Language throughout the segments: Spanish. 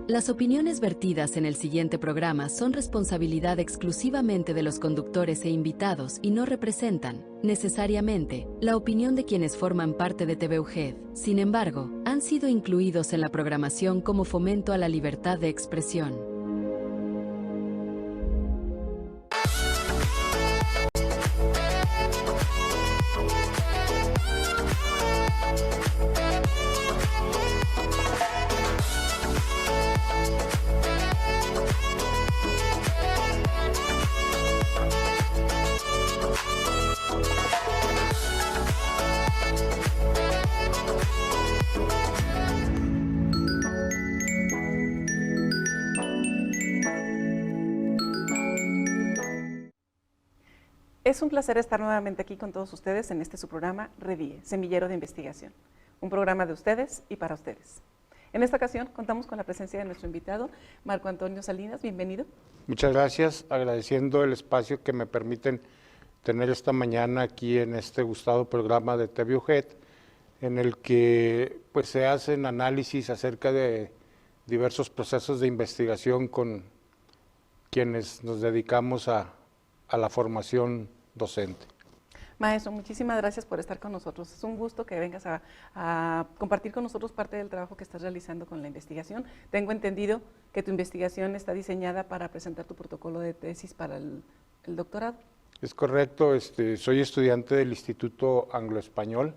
Las opiniones vertidas en el siguiente programa son responsabilidad exclusivamente de los conductores e invitados y no representan, necesariamente, la opinión de quienes forman parte de TV UGED. Sin embargo, han sido incluidos en la programación como fomento a la libertad de expresión. Es un placer estar nuevamente aquí con todos ustedes en su programa REVIE, Semillero de Investigación, un programa de ustedes y para ustedes. En esta ocasión contamos con la presencia de nuestro invitado, Marco Antonio Salinas, bienvenido. Muchas gracias, agradeciendo el espacio que me permiten tener esta mañana aquí en este gustado programa de TV UGED, en el que pues se hacen análisis acerca de diversos procesos de investigación con quienes nos dedicamos a la formación docente. Maestro, muchísimas gracias por estar con nosotros. Es un gusto que vengas a compartir con nosotros parte del trabajo que estás realizando con la investigación. Tengo entendido que tu investigación está diseñada para presentar tu protocolo de tesis para el doctorado. Es correcto, soy estudiante del Instituto Anglo-Español.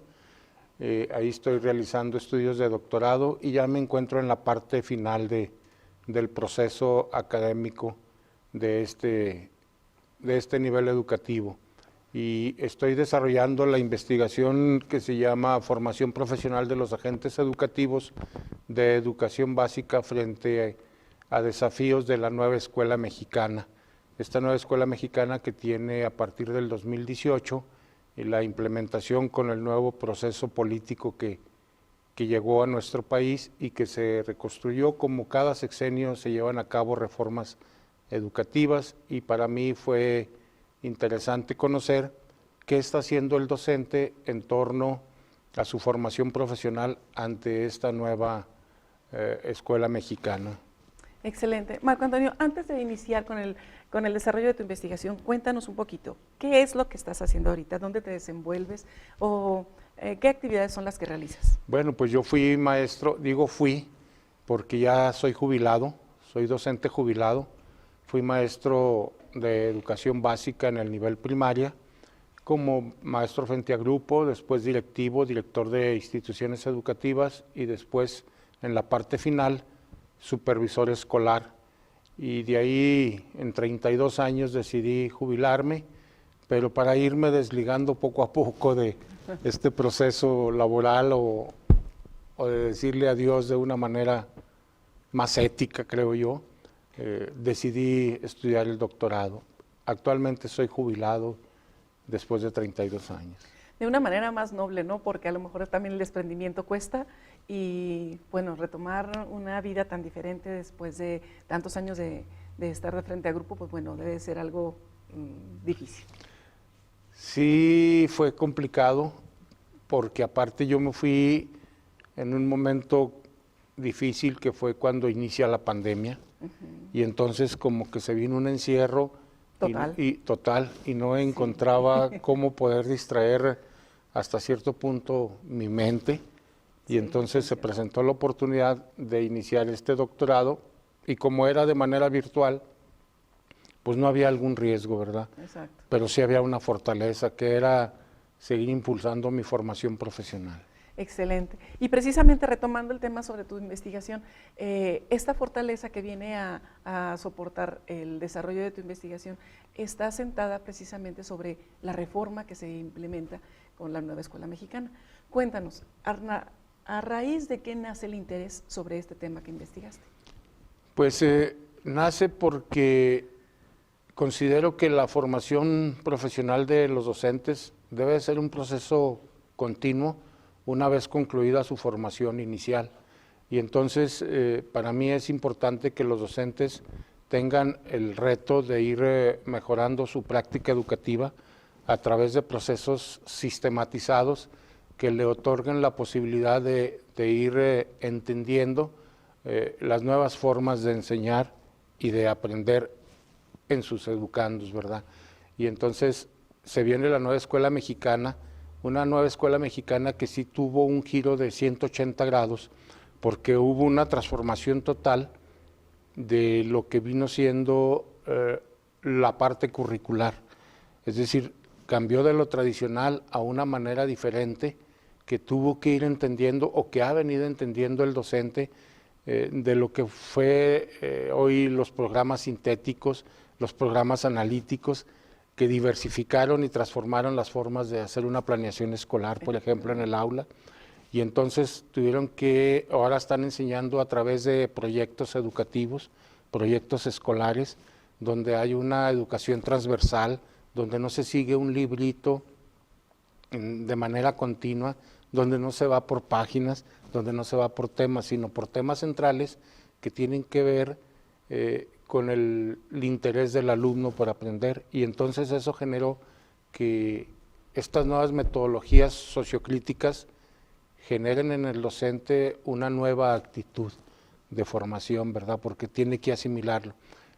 Ahí estoy realizando estudios de doctorado y ya me encuentro en la parte final del proceso académico de este nivel educativo, y estoy desarrollando la investigación que se llama Formación Profesional de los Agentes Educativos de Educación Básica frente a desafíos de la nueva escuela mexicana. Esta nueva escuela mexicana que tiene a partir del 2018 la implementación con el nuevo proceso político que llegó a nuestro país y que se reconstruyó. Como cada sexenio se llevan a cabo reformas educativas, y para mí fue interesante conocer qué está haciendo el docente en torno a su formación profesional ante esta nueva escuela mexicana. Excelente. Marco Antonio, antes de iniciar con el desarrollo de tu investigación, cuéntanos un poquito, ¿qué es lo que estás haciendo ahorita? ¿Dónde te desenvuelves? ¿O qué actividades son las que realizas? Bueno, pues yo fui maestro, fui porque ya soy jubilado, soy docente jubilado. Fui maestro de educación básica en el nivel primaria, como maestro frente a grupo, después directivo, director de instituciones educativas y después en la parte final, supervisor escolar. Y de ahí en 32 años decidí jubilarme, pero para irme desligando poco a poco de este proceso laboral o de decirle adiós de una manera más ética, creo yo. Decidí estudiar el doctorado. Actualmente soy jubilado después de 32 años. De una manera más noble, ¿no? Porque a lo mejor también el desprendimiento cuesta y, bueno, retomar una vida tan diferente después de tantos años de estar de frente a grupo, pues bueno, debe ser algo difícil. Sí, fue complicado porque aparte yo me fui en un momento difícil que fue cuando inicia la pandemia. Y entonces como que se vino un encierro total y no encontraba cómo poder distraer hasta cierto punto mi mente, y entonces se presentó la oportunidad de iniciar este doctorado, y como era de manera virtual, pues no había algún riesgo, ¿verdad? Exacto. Pero sí había una fortaleza que era seguir impulsando mi formación profesional. Excelente. Y precisamente retomando el tema sobre tu investigación, esta fortaleza que viene a soportar el desarrollo de tu investigación está sentada precisamente sobre la reforma que se implementa con la nueva escuela mexicana. Cuéntanos, ¿a raíz de qué nace el interés sobre este tema que investigaste? Pues nace porque considero que la formación profesional de los docentes debe ser un proceso continuo una vez concluida su formación inicial. Y entonces para mí es importante que los docentes tengan el reto de ir mejorando su práctica educativa a través de procesos sistematizados que le otorguen la posibilidad de ir entendiendo las nuevas formas de enseñar y de aprender en sus educandos, ¿verdad? Y entonces se viene la nueva escuela mexicana, una nueva escuela mexicana que sí tuvo un giro de 180 grados, porque hubo una transformación total de lo que vino siendo la parte curricular. Es decir, cambió de lo tradicional a una manera diferente que tuvo que ir entendiendo o que ha venido entendiendo el docente de lo que fue hoy los programas sintéticos, los programas analíticos, que diversificaron y transformaron las formas de hacer una planeación escolar, por ejemplo, en el aula. Y entonces tuvieron que, ahora están enseñando a través de proyectos educativos, proyectos escolares, donde hay una educación transversal, donde no se sigue un librito de manera continua, donde no se va por páginas, donde no se va por temas, sino por temas centrales que tienen que ver con el interés del alumno por aprender. Y entonces eso generó que estas nuevas metodologías sociocríticas generen en el docente una nueva actitud de formación, ¿verdad? Porque tiene que asimilarlo.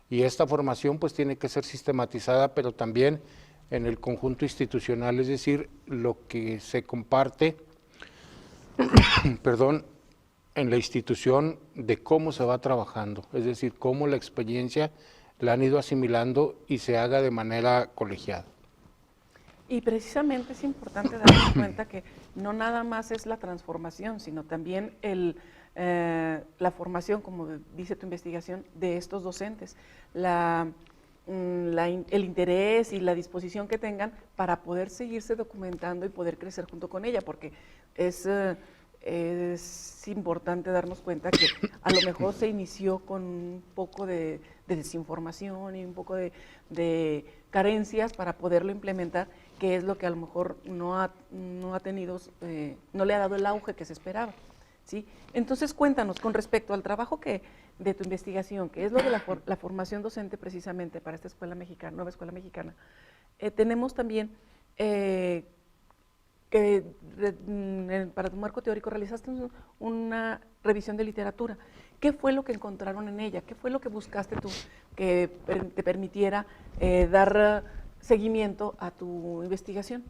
Y esta formación pues tiene que ser sistematizada, pero también en el conjunto institucional, es decir, lo que se comparte, perdón, en la institución de cómo se va trabajando, es decir, cómo la experiencia la han ido asimilando y se haga de manera colegiada. Y precisamente es importante darnos cuenta que no nada más es la transformación, sino también la formación, como dice tu investigación, de estos docentes, el interés y la disposición que tengan para poder seguirse documentando y poder crecer junto con ella, porque es importante darnos cuenta que a lo mejor se inició con un poco de desinformación y un poco de carencias para poderlo implementar, que es lo que a lo mejor no ha tenido, no le ha dado el auge que se esperaba, ¿sí? Entonces cuéntanos con respecto al trabajo de tu investigación, que es lo de la formación docente precisamente para esta escuela mexicana, nueva escuela mexicana. Tenemos también para tu marco teórico realizaste una revisión de literatura. ¿Qué fue lo que encontraron en ella? ¿Qué fue lo que buscaste tú que te permitiera dar seguimiento a tu investigación?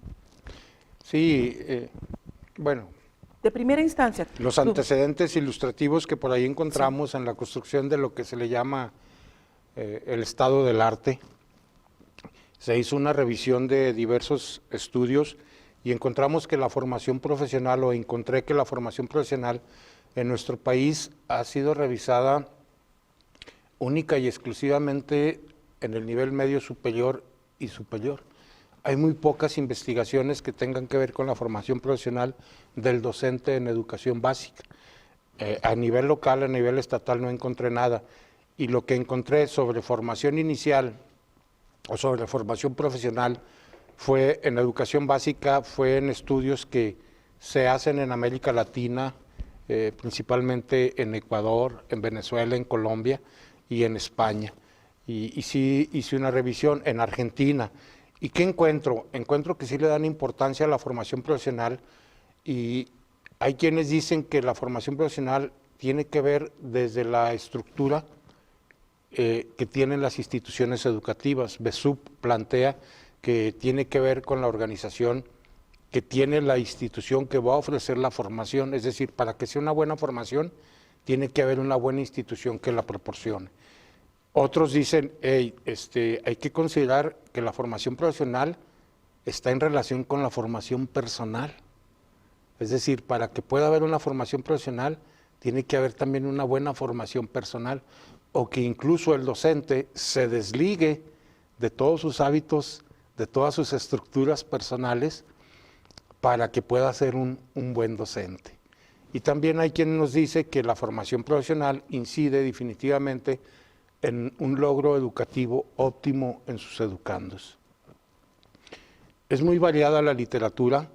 Sí, bueno. De primera instancia. Los antecedentes ilustrativos que por ahí encontramos, sí, en la construcción de lo que se le llama el estado del arte. Se hizo una revisión de diversos estudios y encontramos que la formación profesional, o encontré que la formación profesional en nuestro país ha sido revisada única y exclusivamente en el nivel medio superior y superior. Hay muy pocas investigaciones que tengan que ver con la formación profesional del docente en educación básica. A nivel local, a nivel estatal no encontré nada. Y lo que encontré sobre formación inicial o sobre formación profesional fue en educación básica, fue en estudios que se hacen en América Latina, principalmente en Ecuador, en Venezuela, en Colombia y en España. Y sí hice una revisión en Argentina. ¿Y qué encuentro? Encuentro que sí le dan importancia a la formación profesional, y hay quienes dicen que la formación profesional tiene que ver desde la estructura que tienen las instituciones educativas. BESUP plantea que tiene que ver con la organización que tiene la institución que va a ofrecer la formación, es decir, para que sea una buena formación tiene que haber una buena institución que la proporcione. Otros dicen, hey, hay que considerar que la formación profesional está en relación con la formación personal. Es decir, para que pueda haber una formación profesional, tiene que haber también una buena formación personal, o que incluso el docente se desligue de todos sus hábitos, de todas sus estructuras personales, para que pueda ser un buen docente. Y también hay quien nos dice que la formación profesional incide definitivamente en un logro educativo óptimo en sus educandos. Es muy variada la literatura.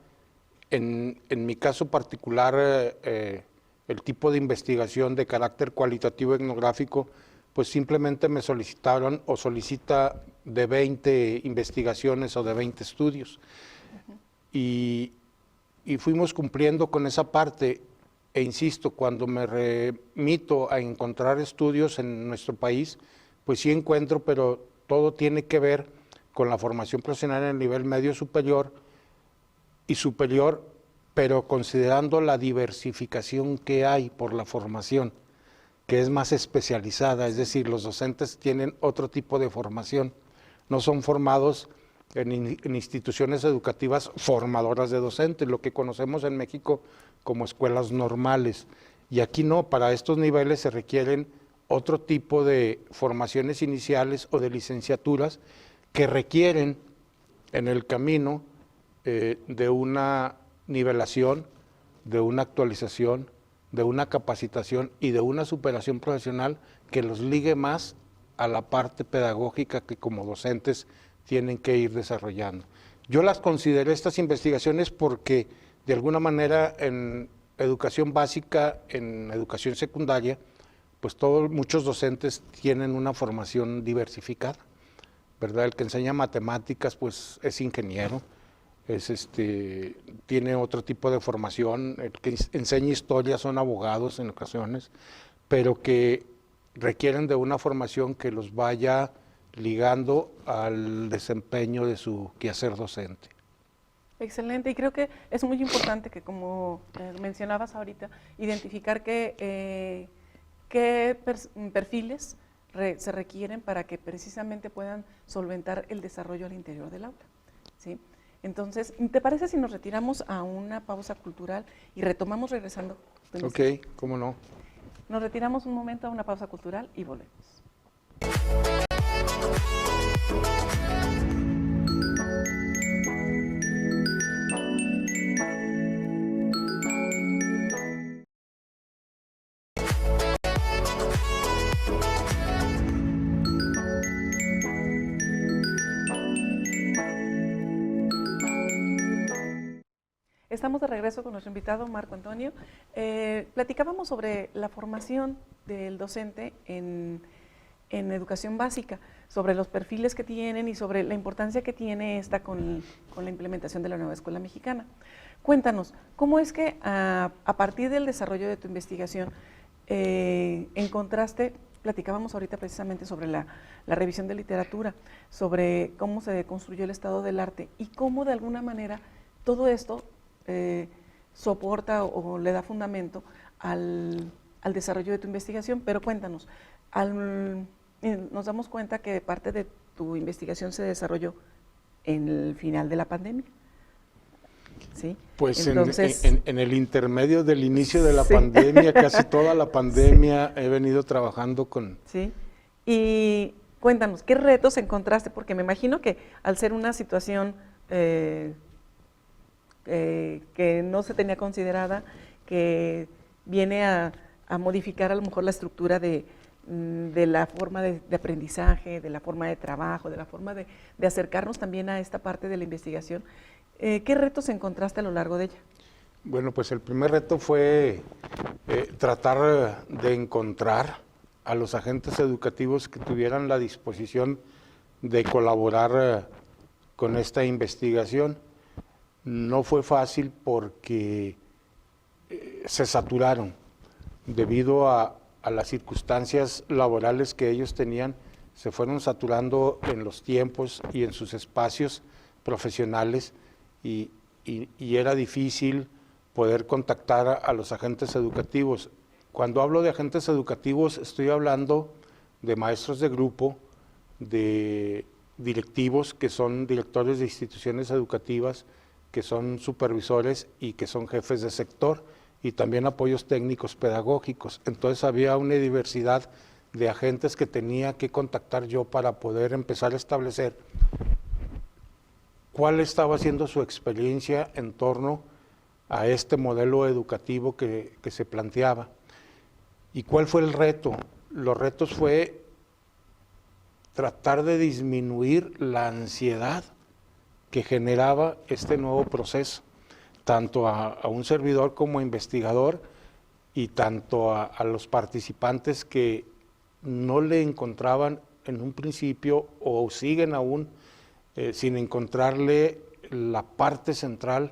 En mi caso particular, el tipo de investigación de carácter cualitativo etnográfico, pues simplemente me solicitaron o solicita de 20 investigaciones o de 20 estudios. Y fuimos cumpliendo con esa parte. e insisto, cuando me remito a encontrar estudios en nuestro país, pues sí encuentro, pero todo tiene que ver con la formación profesional en el nivel medio superior y superior, pero considerando la diversificación que hay por la formación, que es más especializada, es decir, los docentes tienen otro tipo de formación, no son formados en instituciones educativas formadoras de docentes, lo que conocemos en México como escuelas normales. Y aquí no, para estos niveles se requieren otro tipo de formaciones iniciales o de licenciaturas que requieren en el camino de una nivelación, de una actualización, de una capacitación y de una superación profesional que los ligue más a la parte pedagógica que como docentes tienen que ir desarrollando. Yo las consideré estas investigaciones porque de alguna manera en educación básica, en educación secundaria, pues muchos docentes tienen una formación diversificada, ¿verdad? El que enseña matemáticas pues es ingeniero, tiene otro tipo de formación, el que enseña historia son abogados en ocasiones, pero que requieren de una formación que los vaya ligando al desempeño de su quehacer docente. Excelente, y creo que es muy importante que, como mencionabas ahorita, identificar qué perfiles se requieren para que precisamente puedan solventar el desarrollo al interior del aula, ¿sí? Entonces, ¿te parece si nos retiramos a una pausa cultural y retomamos regresando? Ok, cómo no. Nos retiramos un momento a una pausa cultural y volvemos. Estamos de regreso con nuestro invitado Marco Antonio. Platicábamos sobre la formación del docente en educación básica, sobre los perfiles que tienen y sobre la importancia que tiene esta con la implementación de la nueva escuela mexicana. Cuéntanos, ¿cómo es que a partir del desarrollo de tu investigación encontraste, platicábamos ahorita precisamente sobre la revisión de literatura, sobre cómo se construyó el estado del arte y cómo de alguna manera todo esto soporta o le da fundamento al desarrollo de tu investigación? Pero cuéntanos, nos damos cuenta que parte de tu investigación se desarrolló en el final de la pandemia, ¿sí? Pues entonces, en el intermedio del inicio de la pandemia, casi toda la pandemia he venido trabajando con... Sí, y cuéntanos, ¿qué retos encontraste? Porque me imagino que al ser una situación que no se tenía considerada, que viene a modificar a lo mejor la estructura de la forma de aprendizaje, de la forma de trabajo, de la forma de acercarnos también a esta parte de la investigación. ¿Qué retos encontraste a lo largo de ella? Bueno, pues el primer reto fue tratar de encontrar a los agentes educativos que tuvieran la disposición de colaborar con esta investigación. No fue fácil porque se saturaron debido a las circunstancias laborales que ellos tenían, se fueron saturando en los tiempos y en sus espacios profesionales y era difícil poder contactar a los agentes educativos. Cuando hablo de agentes educativos estoy hablando de maestros de grupo, de directivos que son directores de instituciones educativas, que son supervisores y que son jefes de sector, y también apoyos técnicos pedagógicos. Entonces había una diversidad de agentes que tenía que contactar yo para poder empezar a establecer cuál estaba siendo su experiencia en torno a este modelo educativo que se planteaba. ¿Y cuál fue el reto? Los retos fue tratar de disminuir la ansiedad que generaba este nuevo proceso, tanto a un servidor como investigador y tanto a los participantes que no le encontraban en un principio o siguen aún sin encontrarle la parte central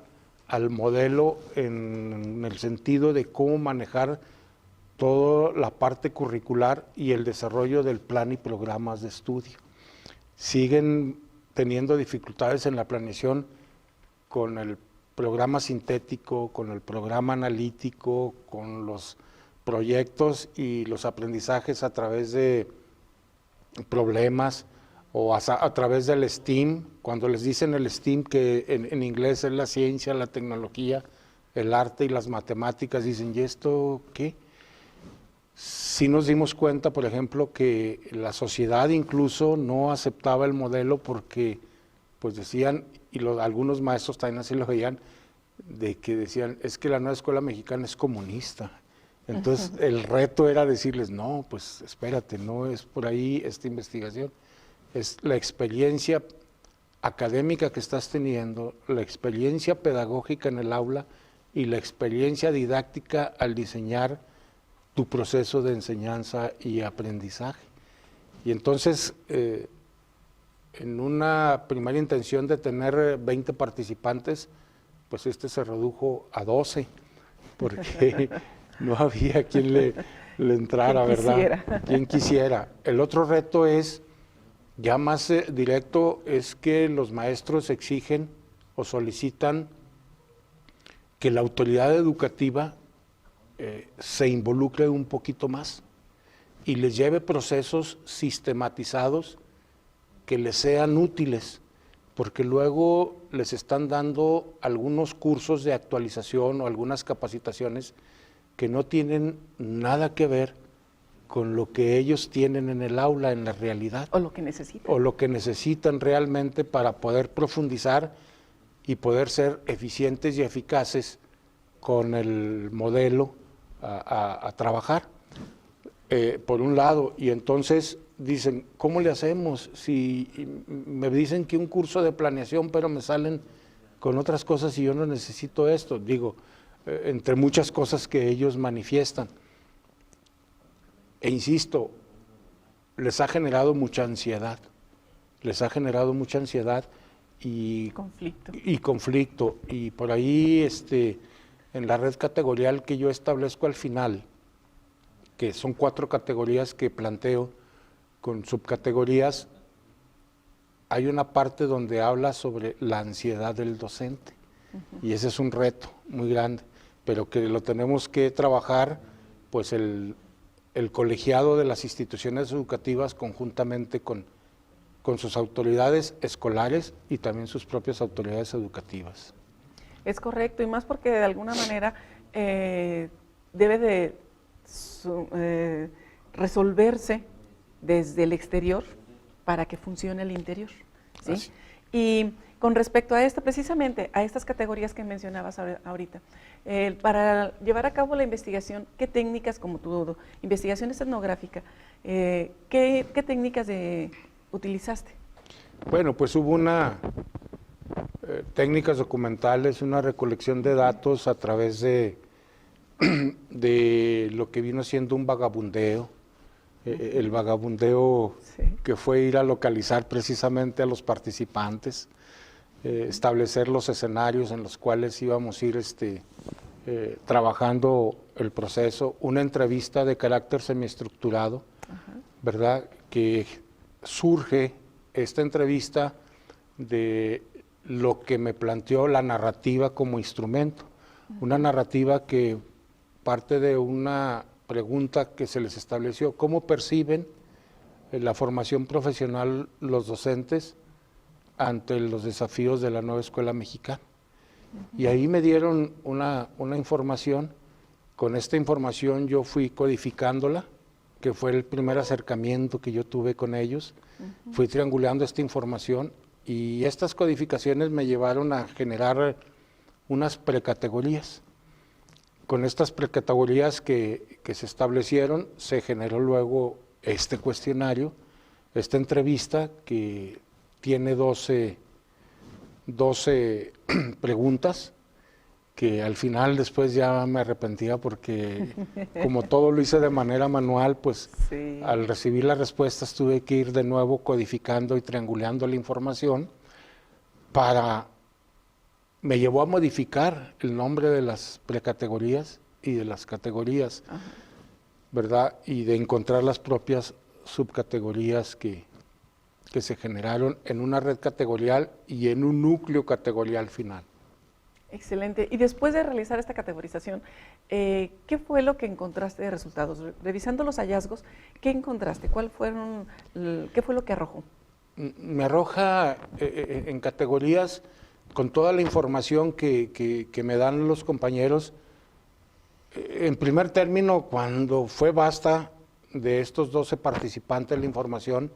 al modelo en el sentido de cómo manejar toda la parte curricular y el desarrollo del plan y programas de estudio. Siguen teniendo dificultades en la planeación con el programa sintético, con el programa analítico, con los proyectos y los aprendizajes a través de problemas o a través del STEAM. Cuando les dicen el STEAM, que en inglés es la ciencia, la tecnología, el arte y las matemáticas, dicen, ¿y esto qué? Sí nos dimos cuenta, por ejemplo, que la sociedad incluso no aceptaba el modelo porque, pues decían, y algunos maestros también así lo veían, de que decían, es que la nueva escuela mexicana es comunista. Entonces, el reto era decirles, no, pues espérate, no es por ahí esta investigación, es la experiencia académica que estás teniendo, la experiencia pedagógica en el aula y la experiencia didáctica al diseñar tu proceso de enseñanza y aprendizaje. Y entonces, en una primera intención de tener 20 participantes, pues se redujo a 12, porque no había quien le entrara, ¿verdad? Quien quisiera. El otro reto es, ya más directo, es que los maestros exigen o solicitan que la autoridad educativa se involucre un poquito más y les lleve procesos sistematizados que les sean útiles, porque luego les están dando algunos cursos de actualización o algunas capacitaciones que no tienen nada que ver con lo que ellos tienen en el aula, en la realidad. O lo que necesitan. O lo que necesitan realmente para poder profundizar y poder ser eficientes y eficaces con el modelo a trabajar, por un lado. Y entonces dicen, ¿cómo le hacemos? Si me dicen que un curso de planeación, pero me salen con otras cosas y yo no necesito esto. Digo, entre muchas cosas que ellos manifiestan. E insisto, les ha generado mucha ansiedad. Les ha generado mucha ansiedad y conflicto. Y por ahí, en la red categorial que yo establezco al final, que son 4 categorías que planteo con subcategorías, hay una parte donde habla sobre la ansiedad del docente. Y ese es un reto muy grande, pero que lo tenemos que trabajar, pues el colegiado de las instituciones educativas conjuntamente con sus autoridades escolares y también sus propias autoridades educativas. Es correcto, y más porque de alguna manera debe de resolverse desde el exterior para que funcione el interior, ¿sí? Y con respecto a esto, precisamente a estas categorías que mencionabas ahorita, para llevar a cabo la investigación, ¿qué técnicas, como tu investigación etnográfica, qué técnicas utilizaste? Bueno, pues hubo técnicas documentales, una recolección de datos a través de lo que vino siendo un vagabundeo, el vagabundeo que fue ir a localizar precisamente a los participantes, establecer los escenarios en los cuales íbamos a ir trabajando el proceso, una entrevista de carácter semiestructurado, ¿verdad? Que surge esta entrevista de lo que me planteó la narrativa como instrumento, una narrativa que parte de una pregunta que se les estableció, ¿cómo perciben la formación profesional los docentes ante los desafíos de la nueva escuela mexicana? Y ahí me dieron una información, con esta información yo fui codificándola, que fue el primer acercamiento que yo tuve con ellos, fui triangulando esta información y estas codificaciones me llevaron a generar unas precategorías. Con estas precategorías que se establecieron, se generó luego este cuestionario, esta entrevista que tiene 12 preguntas, que al final después ya me arrepentía porque como todo lo hice de manera manual, pues al recibir las respuestas tuve que ir de nuevo codificando y triangulando la información para me llevó a modificar el nombre de las precategorías y de las categorías, Ajá. ¿verdad? Y de encontrar las propias subcategorías que se generaron en una red categorial y en un núcleo categorial final. Excelente. Y después de realizar esta categorización, ¿qué fue lo que encontraste de resultados? Revisando los hallazgos, ¿qué encontraste? ¿Qué fue lo que arrojó? Me arroja en categorías, con toda la información que me dan los compañeros. En primer término, cuando fue basta de estos 12 participantes la información,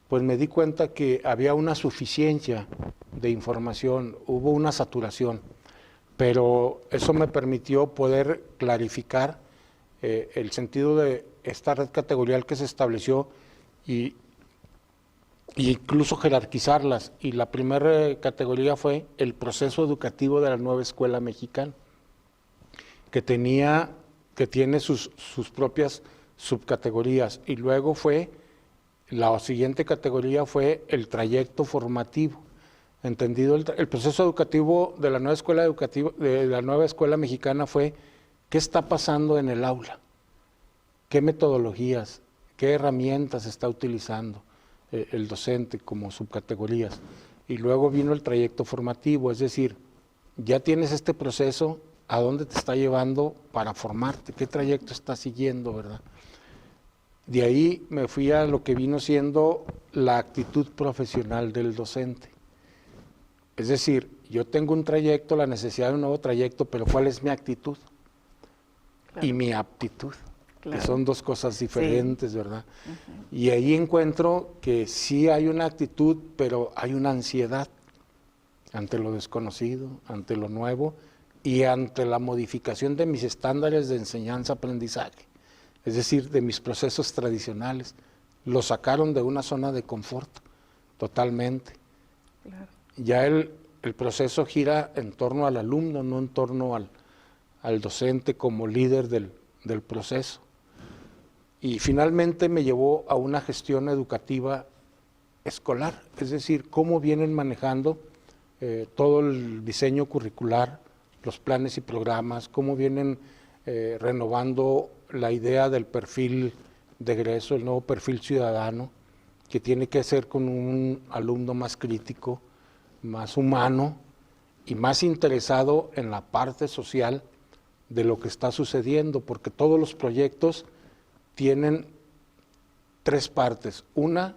pues me di cuenta que había una suficiencia de información, hubo una saturación, pero eso me permitió poder clarificar el sentido de esta red categorial que se estableció y incluso jerarquizarlas. Y la primera categoría fue el proceso educativo de la nueva escuela mexicana, que tiene sus propias subcategorías, y luego la siguiente categoría fue el trayecto formativo, entendido el proceso educativo de la nueva escuela mexicana fue qué está pasando en el aula, qué metodologías, qué herramientas está utilizando el docente como subcategorías. Y luego vino el trayecto formativo, es decir, ya tienes este proceso, ¿a dónde te está llevando para formarte? ¿Qué trayecto estás siguiendo, verdad? De ahí me fui a lo que vino siendo la actitud profesional del docente. Es decir, yo tengo un trayecto, la necesidad de un nuevo trayecto, pero ¿cuál es mi actitud? Claro. Y mi aptitud, claro, que son dos cosas diferentes, sí, ¿verdad? Uh-huh. Y ahí encuentro que sí hay una actitud, pero hay una ansiedad ante lo desconocido, ante lo nuevo y ante la modificación de mis estándares de enseñanza-aprendizaje. Es decir, de mis procesos tradicionales, lo sacaron de una zona de confort, totalmente. Claro. Ya el proceso gira en torno al alumno, no en torno al docente como líder del proceso. Y finalmente me llevó a una gestión educativa escolar, es decir, cómo vienen manejando todo el diseño curricular, los planes y programas, cómo vienen renovando la idea del perfil de egreso, el nuevo perfil ciudadano, que tiene que ser con un alumno más crítico, más humano y más interesado en la parte social de lo que está sucediendo, porque todos los proyectos tienen tres partes. Una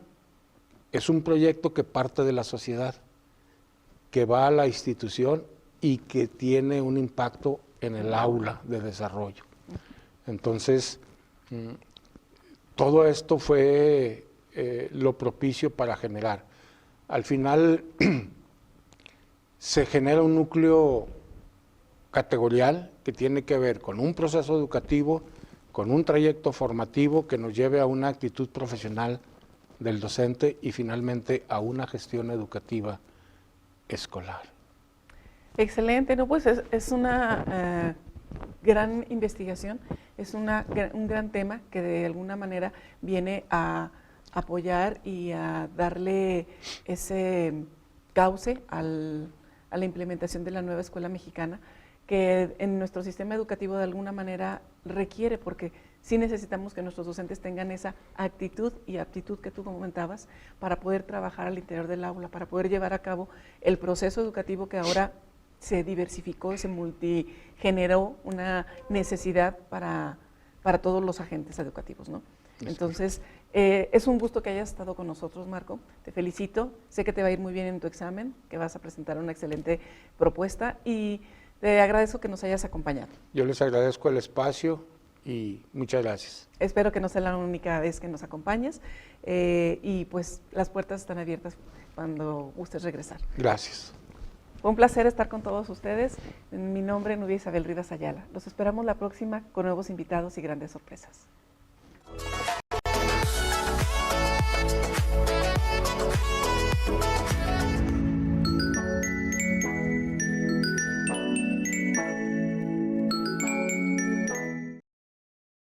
es un proyecto que parte de la sociedad, que va a la institución y que tiene un impacto en el aula de desarrollo. Entonces, todo esto fue lo propicio para generar. Al final se genera un núcleo categorial que tiene que ver con un proceso educativo, con un trayecto formativo que nos lleve a una actitud profesional del docente y finalmente a una gestión educativa escolar. Excelente, no, pues es una gran investigación, es un gran tema que de alguna manera viene a apoyar y a darle ese cauce a la implementación de la nueva escuela mexicana, que en nuestro sistema educativo de alguna manera requiere, porque sí necesitamos que nuestros docentes tengan esa actitud y aptitud que tú comentabas para poder trabajar al interior del aula, para poder llevar a cabo el proceso educativo que ahora se diversificó, se multigeneró una necesidad para todos los agentes educativos, ¿no? Entonces, es un gusto que hayas estado con nosotros, Marco. Te felicito, sé que te va a ir muy bien en tu examen, que vas a presentar una excelente propuesta y te agradezco que nos hayas acompañado. Yo les agradezco el espacio y muchas gracias. Espero que no sea la única vez que nos acompañes y pues las puertas están abiertas cuando gustes regresar. Gracias. Fue un placer estar con todos ustedes. Mi nombre es Nubia Isabel Rivas Ayala. Los esperamos la próxima con nuevos invitados y grandes sorpresas.